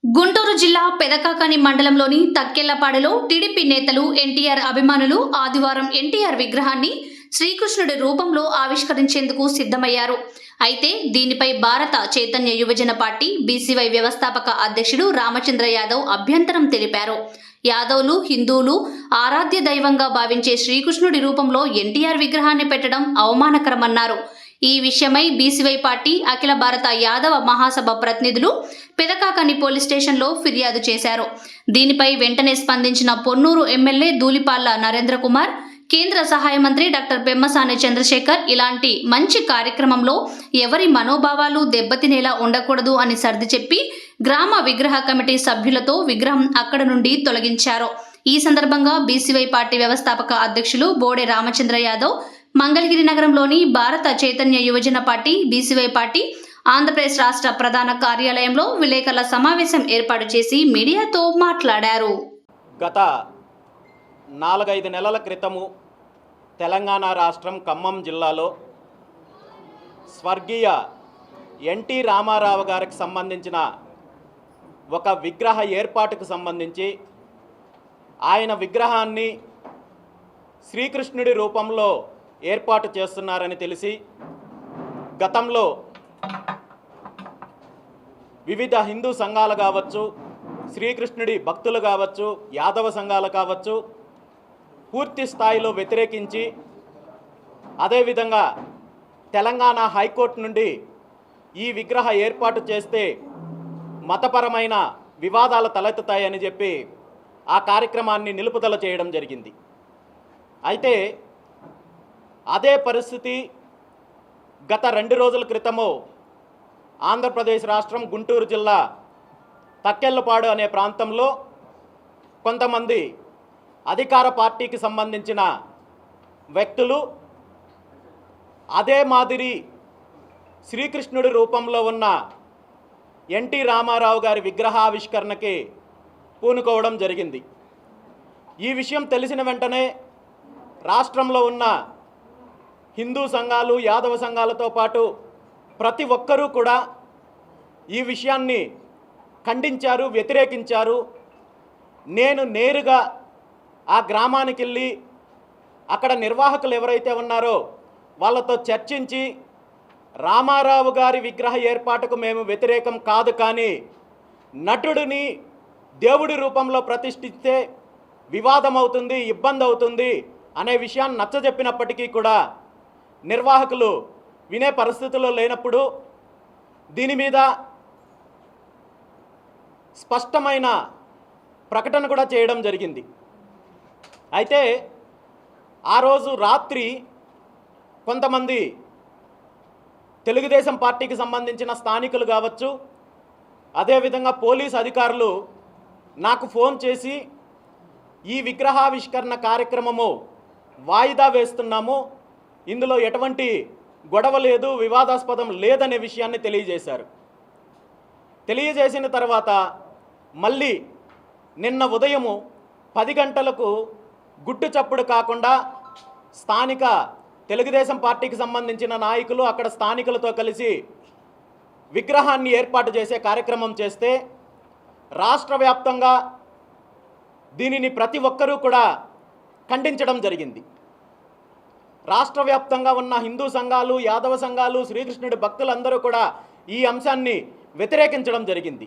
గుంటూరు జిల్లా పెదకాకాని మండలంలోని తక్కెళ్లపాడులో టీడీపీ నేతలు ఎన్టీఆర్ అభిమానులు ఆదివారం ఎన్టీఆర్ విగ్రహాన్ని శ్రీకృష్ణుడి రూపంలో ఆవిష్కరించేందుకు సిద్ధమయ్యారు. అయితే దీనిపై భారత చైతన్య యువజన పార్టీ బీసీవై వ్యవస్థాపక అధ్యక్షుడు రామచంద్ర యాదవ్ అభ్యంతరం తెలిపారు. యాదవ్లు హిందువులు ఆరాధ్య దైవంగా భావించే శ్రీకృష్ణుడి రూపంలో ఎన్టీఆర్ విగ్రహాన్ని పెట్టడం అవమానకరమన్నారు. ఈ విషయమై బీసీవై పార్టీ అఖిల భారత యాదవ మహాసభ ప్రతినిధులు పెదకాకాని పోలీస్ స్టేషన్లో ఫిర్యాదు చేశారు. దీనిపై వెంటనే స్పందించిన పొన్నూరు ఎమ్మెల్యే ధూళిపాళ్ల నరేంద్ర కుమార్, కేంద్ర సహాయ మంత్రి డాక్టర్ పెమ్మసాని చంద్రశేఖర్ ఇలాంటి మంచి కార్యక్రమంలో ఎవరి మనోభావాలు దెబ్బతినేలా ఉండకూడదు అని సర్ది చెప్పి గ్రామ విగ్రహ కమిటీ సభ్యులతో విగ్రహం అక్కడ నుండి తొలగించారు. ఈ సందర్భంగా బీసీవై పార్టీ వ్యవస్థాపక అధ్యక్షులు బోడే రామచంద్ర యాదవ్ మంగళగిరి నగరంలోని భారత చైతన్య యువజన పార్టీ బీసీవై పార్టీ ఆంధ్రప్రదేశ్ రాష్ట్ర ప్రధాన కార్యాలయంలో విలేకరుల సమావేశం ఏర్పాటు చేసి మీడియాతో మాట్లాడారు. గత 4-5 నెలల క్రితము తెలంగాణ రాష్ట్రం ఖమ్మం జిల్లాలో స్వర్గీయ ఎన్టీ రామారావు గారికి సంబంధించిన ఒక విగ్రహ ఏర్పాటుకు సంబంధించి ఆయన విగ్రహాన్ని శ్రీకృష్ణుడి రూపంలో ఏర్పాటు చేస్తున్నారని తెలిసి గతంలో వివిధ హిందూ సంఘాలు కావచ్చు, శ్రీకృష్ణుడి భక్తులు కావచ్చు, యాదవ సంఘాలు కావచ్చు పూర్తి స్థాయిలో వ్యతిరేకించి అదేవిధంగా తెలంగాణ హైకోర్టు నుండి ఈ విగ్రహ ఏర్పాటు చేస్తే మతపరమైన వివాదాలు తలెత్తుతాయని చెప్పి ఆ కార్యక్రమాన్ని నిలుపుదల చేయడం జరిగింది. అయితే అదే పరిస్థితి గత 2 రోజుల క్రితము ఆంధ్రప్రదేశ్ రాష్ట్రం గుంటూరు జిల్లా తక్కెళ్లపాడు అనే ప్రాంతంలో కొంతమంది అధికార పార్టీకి సంబంధించిన వ్యక్తులు అదే మాదిరి శ్రీకృష్ణుడి రూపంలో ఉన్న ఎన్టీ రామారావు గారి విగ్రహావిష్కరణకి పూనుకోవడం జరిగింది. ఈ విషయం తెలిసిన వెంటనే రాష్ట్రంలో ఉన్న హిందూ సంఘాలు, యాదవ సంఘాలతో పాటు ప్రతి ఒక్కరూ కూడా ఈ విషయాన్ని ఖండించారు, వ్యతిరేకించారు. నేను నేరుగా ఆ గ్రామానికి వెళ్ళి అక్కడ నిర్వాహకులు ఎవరైతే ఉన్నారో వాళ్ళతో చర్చించి రామారావు గారి విగ్రహ ఏర్పాటుకు మేము వ్యతిరేకం కాదు, కానీ నటుడిని దేవుడి రూపంలో ప్రతిష్ఠిస్తే వివాదం అవుతుంది, ఇబ్బంది అవుతుంది అనే విషయాన్ని నచ్చజెప్పినప్పటికీ కూడా నిర్వాహకులు వినే పరిస్థితుల్లో లేనప్పుడు దీని మీద స్పష్టమైన ప్రకటన కూడా చేయడం జరిగింది. అయితే ఆ రోజు రాత్రి కొంతమంది తెలుగుదేశం పార్టీకి సంబంధించిన స్థానికులు కావచ్చు, అదేవిధంగా పోలీస్ అధికారులు నాకు ఫోన్ చేసి ఈ విగ్రహావిష్కరణ కార్యక్రమము వాయిదా వేస్తున్నాము, ఇందులో ఎటువంటి గొడవ లేదు, వివాదాస్పదం లేదనే విషయాన్ని తెలియజేశారు. తెలియజేసిన తర్వాత మళ్ళీ నిన్న ఉదయము 10 గంటలకు గుట్టు చప్పుడు కాకుండా స్థానిక తెలుగుదేశం పార్టీకి సంబంధించిన నాయకులు అక్కడ స్థానికులతో కలిసి విగ్రహాన్ని ఏర్పాటు చేసే కార్యక్రమం చేస్తే రాష్ట్ర వ్యాప్తంగా దీనిని ప్రతి ఒక్కరూ కూడా ఖండించడం జరిగింది. రాష్ట్ర వ్యాప్తంగా ఉన్న హిందూ సంఘాలు, యాదవ సంఘాలు, శ్రీకృష్ణుడి భక్తులందరూ కూడా ఈ అంశాన్ని వ్యతిరేకించడం జరిగింది.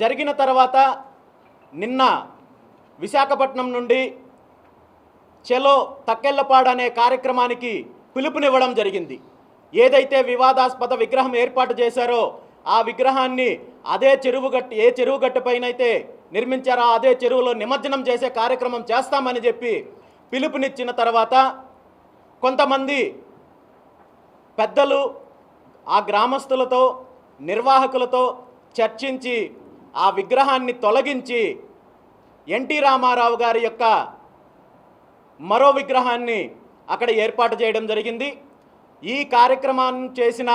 జరిగిన తర్వాత నిన్న విశాఖపట్నం నుండి చలో తక్కెళ్లపాడు అనే కార్యక్రమానికి పిలుపునివ్వడం జరిగింది. ఏదైతే వివాదాస్పద విగ్రహం ఏర్పాటు చేశారో ఆ విగ్రహాన్ని అదే ఏ చెరువు గట్టుపైనైతే నిర్మించారో అదే చెరువులో నిమజ్జనం చేసే కార్యక్రమం చేస్తామని చెప్పి పిలుపునిచ్చిన తర్వాత కొంతమంది పెద్దలు ఆ గ్రామస్తులతో, నిర్వాహకులతో చర్చించి ఆ విగ్రహాన్ని తొలగించి ఎన్టీ రామారావు గారి యొక్క మరో విగ్రహాన్ని అక్కడ ఏర్పాటు చేయడం జరిగింది. ఈ కార్యక్రమాన్ని చేసిన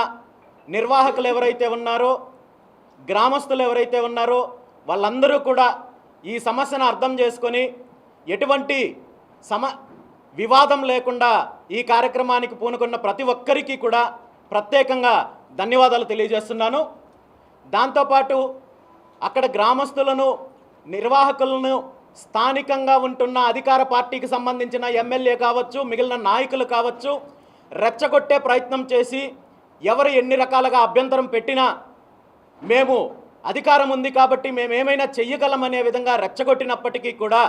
నిర్వాహకులు ఎవరైతే ఉన్నారో, గ్రామస్తులు ఎవరైతే ఉన్నారో వాళ్ళందరూ కూడా ఈ సమస్యను అర్థం చేసుకొని ఎటువంటి వివాదం లేకుండా ఈ కార్యక్రమానికి పూనుకున్న ప్రతి ఒక్కరికి కూడా ప్రత్యేకంగా ధన్యవాదాలు తెలియజేస్తున్నాను. దాంతోపాటు అక్కడ గ్రామస్తులను, నిర్వాహకులను, స్థానికంగా ఉంటున్న అధికార పార్టీకి సంబంధించిన ఎమ్మెల్యే కావచ్చు, మిగిలిన నాయకులు కావచ్చు, రెచ్చగొట్టే ప్రయత్నం చేసి ఎవరు ఎన్ని రకాలుగా అభ్యంతరం పెట్టినా మేము అధికారం ఉంది కాబట్టి మేమేమైనా చెయ్యగలమనే విధంగా రెచ్చగొట్టినప్పటికీ కూడా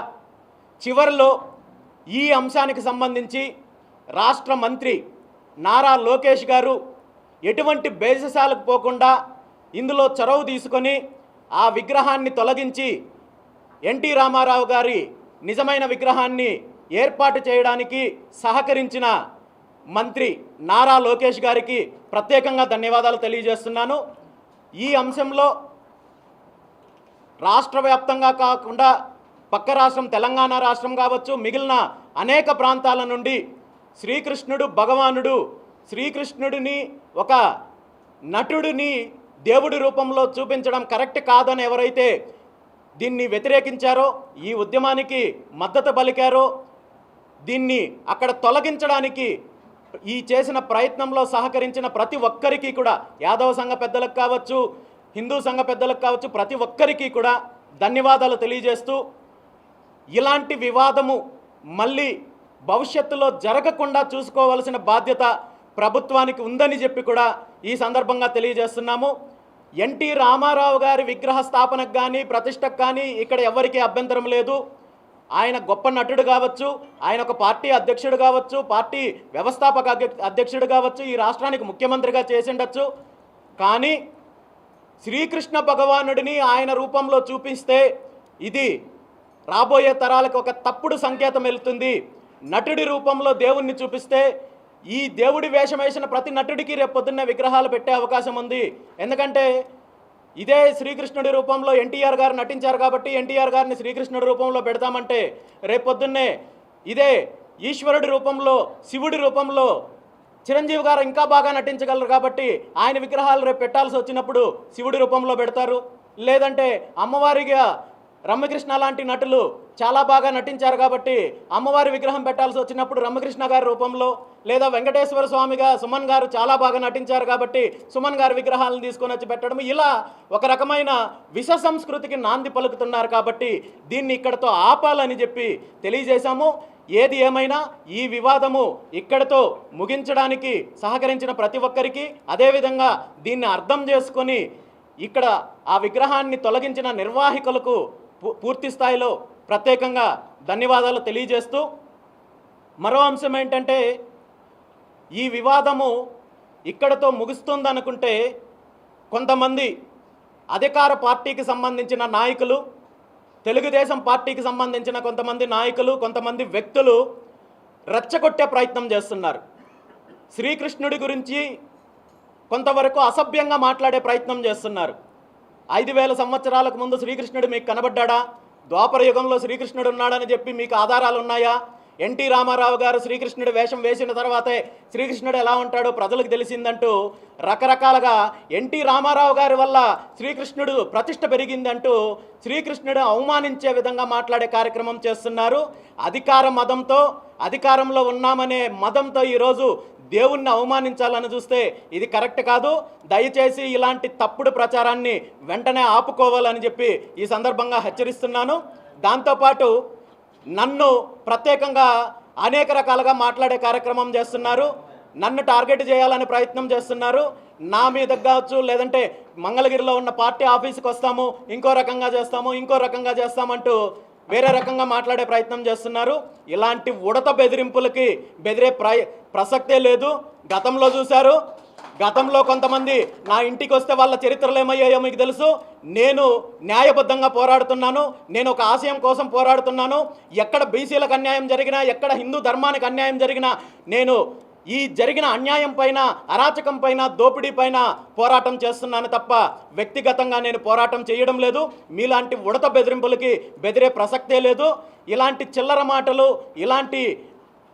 చివరిలో ఈ అంశానికి సంబంధించి రాష్ట్ర మంత్రి నారా లోకేష్ గారు ఎటువంటి బేసిసాలకు పోకుండా ఇందులో చొరవ తీసుకొని ఆ విగ్రహాన్ని తొలగించి ఎన్టీ రామారావు గారి నిజమైన విగ్రహాన్ని ఏర్పాటు చేయడానికి సహకరించిన మంత్రి నారా లోకేష్ గారికి ప్రత్యేకంగా ధన్యవాదాలు తెలియజేస్తున్నాను. ఈ అంశంలో రాష్ట్ర వ్యాప్తంగా కాకుండా పక్క రాష్ట్రం తెలంగాణ రాష్ట్రం కావచ్చు, మిగిలిన అనేక ప్రాంతాల నుండి శ్రీకృష్ణుడు భగవానుడు, శ్రీకృష్ణుడిని ఒక నటుడిని దేవుడి రూపంలో చూపించడం కరెక్ట్ కాదని ఎవరైతే దీన్ని వ్యతిరేకించారో, ఈ ఉద్యమానికి మద్దతు పలికారో, దీన్ని అక్కడ తొలగించడానికి ఈ చేసిన ప్రయత్నంలో సహకరించిన ప్రతి ఒక్కరికి కూడా, యాదవ సంఘ పెద్దలకు కావచ్చు, హిందూ సంఘ పెద్దలకు కావచ్చు, ప్రతి ఒక్కరికి కూడా ధన్యవాదాలు తెలియజేస్తూ ఇలాంటి వివాదము మళ్ళీ భవిష్యత్తులో జరగకుండా చూసుకోవాల్సిన బాధ్యత ప్రభుత్వానికి ఉందని చెప్పి కూడా ఈ సందర్భంగా తెలియజేస్తున్నాము. ఎన్టీ రామారావు గారి విగ్రహ స్థాపనకు కానీ ప్రతిష్టకు కానీ ఇక్కడ ఎవరికీ అభ్యంతరం లేదు. ఆయన గొప్ప నటుడు కావచ్చు, ఆయన ఒక పార్టీ అధ్యక్షుడు కావచ్చు, పార్టీ వ్యవస్థాపక అధ్యక్షుడు కావచ్చు, ఈ రాష్ట్రానికి ముఖ్యమంత్రిగా చేసిండొచ్చు. కానీ శ్రీకృష్ణ భగవానుడిని ఆయన రూపంలో చూపిస్తే ఇది రాబోయే తరాలకు ఒక తప్పుడు సంకేతం వెళ్తుంది. నటుడి రూపంలో దేవుణ్ణి చూపిస్తే ఈ దేవుడి వేషం వేసిన ప్రతి నటుడికి రేపు పొద్దున్నే విగ్రహాలు పెట్టే అవకాశం ఉంది. ఎందుకంటే ఇదే శ్రీకృష్ణుడి రూపంలో ఎన్టీఆర్ గారు నటించారు కాబట్టి ఎన్టీఆర్ గారిని శ్రీకృష్ణుడి రూపంలో పెడతామంటే రేపు పొద్దున్నే ఇదే ఈశ్వరుడి రూపంలో, శివుడి రూపంలో చిరంజీవి గారు ఇంకా బాగా నటించగలరు కాబట్టి ఆయన విగ్రహాలు రేపు పెట్టాల్సి వచ్చినప్పుడు శివుడి రూపంలో పెడతారు. లేదంటే అమ్మవారిగా రమ్యకృష్ణ లాంటి నటులు చాలా బాగా నటించారు కాబట్టి అమ్మవారి విగ్రహం పెట్టాల్సి వచ్చినప్పుడు రమ్యకృష్ణ గారి రూపంలో, లేదా వెంకటేశ్వర స్వామిగా సుమన్ గారు చాలా బాగా నటించారు కాబట్టి సుమన్ గారి విగ్రహాలను తీసుకొని వచ్చి పెట్టడం, ఇలా ఒక రకమైన విష సంస్కృతికి నాంది పలుకుతున్నారు. కాబట్టి దీన్ని ఇక్కడతో ఆపాలని చెప్పి తెలియజేశాము. ఏది ఏమైనా ఈ వివాదము ఇక్కడతో ముగించడానికి సహకరించిన ప్రతి ఒక్కరికి, అదేవిధంగా దీన్ని అర్థం చేసుకొని ఇక్కడ ఆ విగ్రహాన్ని తొలగించిన నిర్వాహకులకు పూర్తి స్థాయిలో ప్రత్యేకంగా ధన్యవాదాలు తెలియజేస్తూ, మరో అంశం ఏంటంటే ఈ వివాదము ఇక్కడతో ముగుస్తుందనుకుంటే కొంతమంది అధికార పార్టీకి సంబంధించిన నాయకులు, తెలుగుదేశం పార్టీకి సంబంధించిన కొంతమంది నాయకులు, కొంతమంది వ్యక్తులు రెచ్చగొట్టే ప్రయత్నం చేస్తున్నారు. శ్రీకృష్ణుడి గురించి కొంతవరకు అసభ్యంగా మాట్లాడే ప్రయత్నం చేస్తున్నారు. 5000 సంవత్సరాలకు ముందు శ్రీకృష్ణుడు మీకు కనబడ్డా? ద్వాపర యుగంలో శ్రీకృష్ణుడు ఉన్నాడని చెప్పి మీకు ఆధారాలు ఉన్నాయా? ఎన్టీ రామారావు గారు శ్రీకృష్ణుడు వేషం వేసిన తర్వాతే శ్రీకృష్ణుడు ఎలా ఉంటాడో ప్రజలకు తెలిసిందంటూ రకరకాలుగా ఎన్టీ రామారావు గారి వల్ల శ్రీకృష్ణుడు ప్రతిష్ట పెరిగిందంటూ శ్రీకృష్ణుడు అవమానించే విధంగా మాట్లాడే కార్యక్రమం చేస్తున్నారు. అధికార మదంతో, అధికారంలో ఉన్నామనే మదంతో ఈరోజు దేవుణ్ణి అవమానించాలని చూస్తే ఇది కరెక్ట్ కాదు. దయచేసి ఇలాంటి తప్పుడు ప్రచారాన్ని వెంటనే ఆపుకోవాలని చెప్పి ఈ సందర్భంగా హెచ్చరిస్తున్నాను. దాంతోపాటు నన్ను ప్రత్యేకంగా అనేక రకాలుగా మాట్లాడే కార్యక్రమం చేస్తున్నారు. నన్ను టార్గెట్ చేయాలని ప్రయత్నం చేస్తున్నారు. నా మీద కావచ్చు, లేదంటే మంగళగిరిలో ఉన్న పార్టీ ఆఫీస్కి వస్తాము, ఇంకో రకంగా చేస్తామంటూ వేరే రకంగా మాట్లాడే ప్రయత్నం చేస్తున్నారు. ఇలాంటి ఉడత బెదిరింపులకి బెదిరే ప్రసక్తే లేదు. గతంలో చూశారు. గతంలో కొంతమంది నా ఇంటికి వస్తే వాళ్ళ చరిత్రలు ఏమయ్యాయో మీకు తెలుసు. నేను న్యాయబద్ధంగా పోరాడుతున్నాను. నేను ఒక ఆశయం కోసం పోరాడుతున్నాను. ఎక్కడ బీసీలకు అన్యాయం జరిగినా, ఎక్కడ హిందూ ధర్మానికి అన్యాయం జరిగినా నేను ఈ జరిగిన అన్యాయం పైన, అరాచకం పైన, దోపిడీ పైన పోరాటం చేస్తున్నాను తప్ప వ్యక్తిగతంగా నేను పోరాటం చేయడం లేదు. మీలాంటి ఉడత బెదిరింపులకి బెదిరే ప్రసక్తే లేదు. ఇలాంటి చిల్లర మాటలు, ఇలాంటి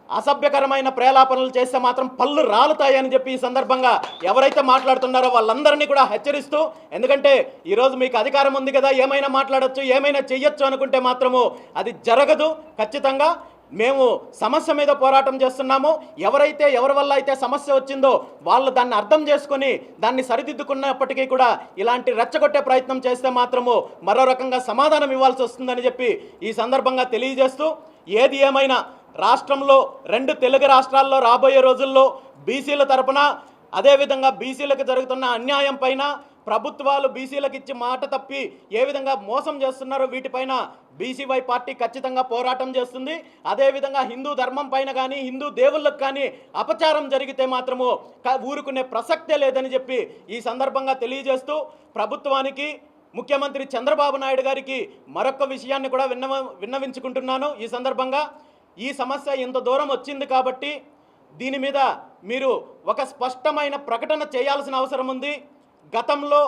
అసభ్యకరమైన ప్రేలాపనలు చేస్తే మాత్రం పళ్ళు రాలుతాయని చెప్పి ఈ సందర్భంగా ఎవరైతే మాట్లాడుతున్నారో వాళ్ళందరినీ కూడా హెచ్చరిస్తూ, ఎందుకంటే ఈరోజు మీకు అధికారం ఉంది కదా, ఏమైనా మాట్లాడొచ్చు, ఏమైనా చెయ్యొచ్చు అనుకుంటే మాత్రము అది జరగదు. ఖచ్చితంగా మేము సమస్య మీద పోరాటం చేస్తున్నామో, ఎవరి వల్ల అయితే సమస్య వచ్చిందో వాళ్ళు దాన్ని అర్థం చేసుకొని దాన్ని సరిదిద్దుకున్నప్పటికీ కూడా ఇలాంటి రెచ్చగొట్టే ప్రయత్నం చేస్తే మాత్రము మరో రకంగా సమాధానం ఇవ్వాల్సి వస్తుందని చెప్పి ఈ సందర్భంగా తెలియజేస్తూ, ఏది ఏమైనా రాష్ట్రంలో 2 తెలుగు రాష్ట్రాల్లో రాబోయే రోజుల్లో బీసీల తరపున అదేవిధంగా బీసీలకు జరుగుతున్న అన్యాయం పైన ప్రభుత్వాలు బీసీలకు ఇచ్చి మాట తప్పి ఏ విధంగా మోసం చేస్తున్నారో వీటిపైన బీసీవై పార్టీ ఖచ్చితంగా పోరాటం చేస్తుంది. అదేవిధంగా హిందూ ధర్మం పైన కానీ హిందూ దేవుళ్ళకు కానీ అపచారం జరిగితే మాత్రము ఊరుకునే ప్రసక్తే లేదని చెప్పి ఈ సందర్భంగా తెలియజేస్తూ, ప్రభుత్వానికి ముఖ్యమంత్రి చంద్రబాబు నాయుడు గారికి మరొక విషయాన్ని కూడా విన్నవించుకుంటున్నాను. ఈ సందర్భంగా ఈ సమస్య ఇంత దూరం వచ్చింది కాబట్టి దీని మీద మీరు ఒక స్పష్టమైన ప్రకటన చేయాల్సిన అవసరం ఉంది. గతంలో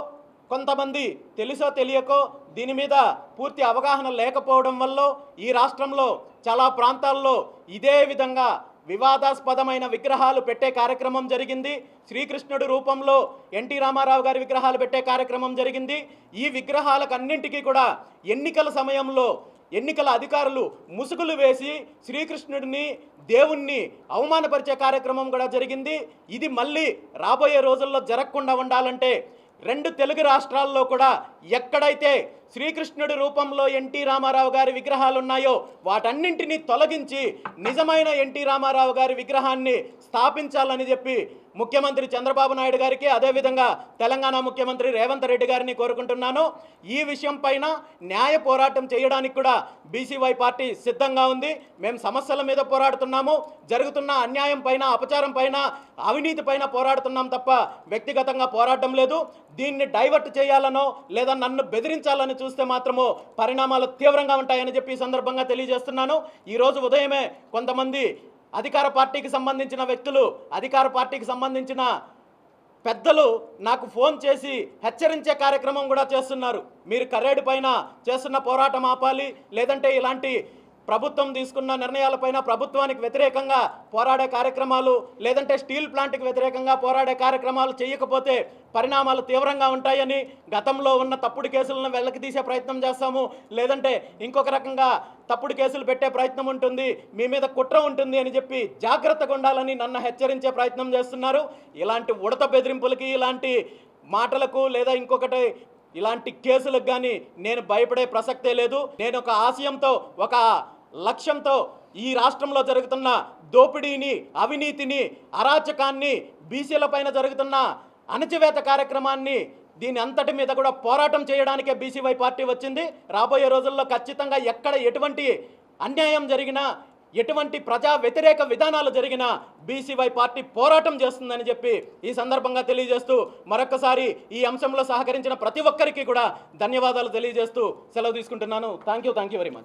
కొంతమంది తెలుసో తెలియకో దీని మీద పూర్తి అవగాహన లేకపోవడం వల్ల ఈ రాష్ట్రంలో చాలా ప్రాంతాల్లో ఇదే విధంగా వివాదాస్పదమైన విగ్రహాలు పెట్టే కార్యక్రమం జరిగింది. శ్రీకృష్ణుడి రూపంలో ఎన్టీ రామారావు గారి విగ్రహాలు పెట్టే కార్యక్రమం జరిగింది. ఈ విగ్రహాలకన్నింటికీ కూడా ఎన్నికల సమయంలో ఎన్నికల అధికారులు ముసుగులు వేసి శ్రీకృష్ణుడిని దేవుణ్ణి అవమానపరిచే కార్యక్రమం కూడా జరిగింది. ఇది మళ్ళీ రాబోయే రోజుల్లో జరగకుండా ఉండాలంటే 2 తెలుగు రాష్ట్రాల్లో కూడా ఎక్కడైతే శ్రీకృష్ణుడి రూపంలో ఎన్టీ రామారావు గారి విగ్రహాలు ఉన్నాయో వాటన్నింటినీ తొలగించి నిజమైన ఎన్టీ రామారావు గారి విగ్రహాన్ని స్థాపించాలని చెప్పి ముఖ్యమంత్రి చంద్రబాబు నాయుడు గారికి అదేవిధంగా తెలంగాణ ముఖ్యమంత్రి రేవంత్ రెడ్డి గారిని కోరుకుంటున్నాను. ఈ విషయం పైన న్యాయ పోరాటం చేయడానికి కూడా బీసీవై పార్టీ సిద్ధంగా ఉంది. మేము సమస్యల మీద పోరాడుతున్నాము, జరుగుతున్న అన్యాయం పైన, అపచారం పైన, అవినీతి పైన పోరాడుతున్నాం తప్ప వ్యక్తిగతంగా పోరాటం లేదు. దీన్ని డైవర్ట్ చేయాలనో లేదా నన్ను బెదిరించాలని చూస్తే మాత్రము పరిణామాలు తీవ్రంగా ఉంటాయని చెప్పి ఈ సందర్భంగా తెలియజేస్తున్నాను. ఈరోజు ఉదయమే కొంతమంది అధికార పార్టీకి సంబంధించిన వ్యక్తులు, అధికార పార్టీకి సంబంధించిన పెద్దలు నాకు ఫోన్ చేసి హెచ్చరించే కార్యక్రమం కూడా చేస్తున్నారు. మీరు కర్రేడు పైన చేస్తున్న పోరాటం ఆపాలి, లేదంటే ఇలాంటి ప్రభుత్వం తీసుకున్న నిర్ణయాలపైన ప్రభుత్వానికి వ్యతిరేకంగా పోరాడే కార్యక్రమాలు, లేదంటే స్టీల్ ప్లాంట్కి వ్యతిరేకంగా పోరాడే కార్యక్రమాలు చేయకపోతే పరిణామాలు తీవ్రంగా ఉంటాయని, గతంలో ఉన్న తప్పుడు కేసులను వెనక్కి తీసే ప్రయత్నం చేస్తాము, లేదంటే ఇంకొక రకంగా తప్పుడు కేసులు పెట్టే ప్రయత్నం ఉంటుంది, మీ మీద కుట్ర ఉంటుంది అని చెప్పి జాగ్రత్తగా ఉండాలని నన్ను హెచ్చరించే ప్రయత్నం చేస్తున్నారు. ఇలాంటి ఉడత బెదిరింపులకి, ఇలాంటి మాటలకు లేదా ఇంకొకటి ఇలాంటి కేసులకు కానీ నేను భయపడే ప్రసక్తే లేదు. నేను ఒక ఆశయంతో, ఒక లక్ష్యంతో ఈ రాష్ట్రంలో జరుగుతున్న దోపిడీని, అవినీతిని, అరాచకాన్ని, బీసీల పైన జరుగుతున్న అణచివేత కార్యక్రమాన్ని, దీని అంతటి మీద కూడా పోరాటం చేయడానికే బీసీవై పార్టీ వచ్చింది. రాబోయే రోజుల్లో ఖచ్చితంగా ఎక్కడ ఎటువంటి అన్యాయం జరిగినా, ఎటువంటి ప్రజా వ్యతిరేక విధానాలు జరిగినా బీసీవై పార్టీ పోరాటం చేస్తుందని చెప్పి ఈ సందర్భంగా తెలియజేస్తూ, మరొకసారి ఈ అంశంలో సహకరించిన ప్రతి ఒక్కరికి కూడా ధన్యవాదాలు తెలియజేస్తూ సెలవు తీసుకుంటున్నాను. Thank you very much.